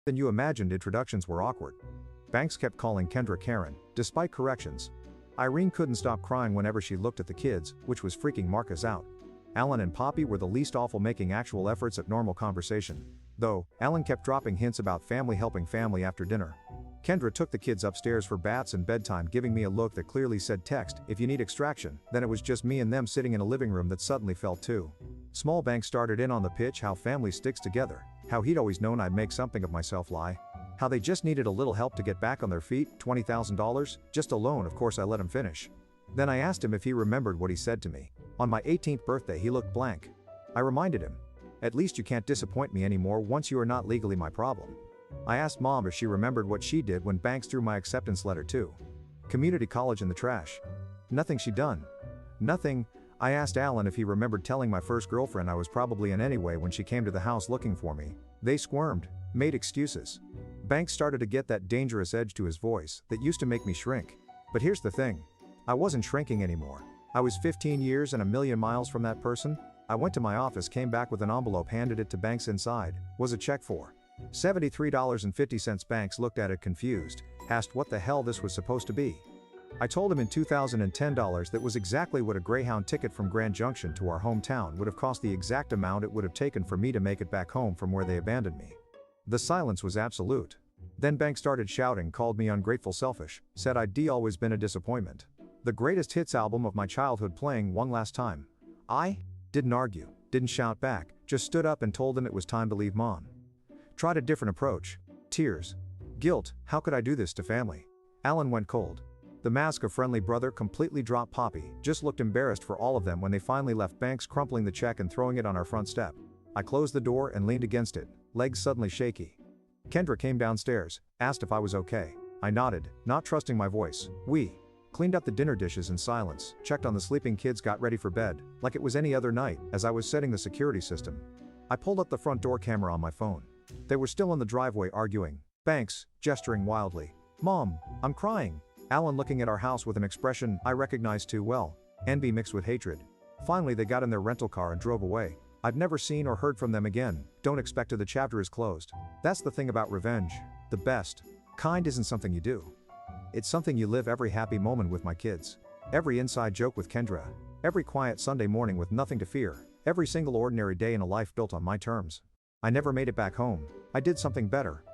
than you imagined. Introductions were awkward. Banks kept calling Kendra Karen, despite corrections. Irene couldn't stop crying whenever she looked at the kids, which was freaking Marcus out. Alan and Poppy were the least awful, making actual efforts at normal conversation. Though, Alan kept dropping hints about family helping family after dinner. Kendra took the kids upstairs for baths and bedtime, giving me a look that clearly said text if you need extraction. Then it was just me and them sitting in a living room that suddenly felt too small. Banks started in on the pitch how family sticks together, how he'd always known I'd make something of myself, lie, how they just needed a little help to get back on their feet, $20,000, just a loan. Of course I let him finish. Then I asked him if he remembered what he said to me. On my 18th birthday he looked blank. I reminded him, at least you can't disappoint me anymore once you are not legally my problem. I asked Mom if she remembered what she did when Banks threw my acceptance letter to community college in the trash. Nothing she done. Nothing. I asked Alan if he remembered telling my first girlfriend I was probably in anyway when she came to the house looking for me. They squirmed, made excuses. Banks started to get that dangerous edge to his voice that used to make me shrink. But here's the thing. I wasn't shrinking anymore. I was 15 years and a million miles from that person. I went to my office, came back with an envelope, handed it to Banks. Inside was a check for $73.50. Banks looked at it confused, asked what the hell this was supposed to be. I told him in $2010 that was exactly what a Greyhound ticket from Grand Junction to our hometown would have cost, the exact amount it would have taken for me to make it back home from where they abandoned me. The silence was absolute. Then Banks started shouting, called me ungrateful, selfish, said I'd always been a disappointment. The greatest hits album of my childhood playing one last time. I didn't argue, didn't shout back, just stood up and told him it was time to leave Mom. Tried a different approach. Tears. Guilt. How could I do this to family? Alan went cold. The mask of friendly brother completely dropped. Poppy just looked embarrassed for all of them when they finally left, Banks crumpling the check and throwing it on our front step. I closed the door and leaned against it, legs suddenly shaky. Kendra came downstairs, asked if I was okay. I nodded, not trusting my voice. We cleaned up the dinner dishes in silence, checked on the sleeping kids, got ready for bed, like it was any other night. As I was setting the security system, I pulled up the front door camera on my phone. They were still in the driveway arguing. Banks, gesturing wildly. Mom, I'm crying. Alan looking at our house with an expression I recognized too well, envy mixed with hatred. Finally they got in their rental car and drove away. I've never seen or heard from them again. Don't expect to. The chapter is closed. That's the thing about revenge. The best kind isn't something you do. It's something you live. Every happy moment with my kids. Every inside joke with Kendra. Every quiet Sunday morning with nothing to fear. Every single ordinary day in a life built on my terms. I never made it back home. I did something better.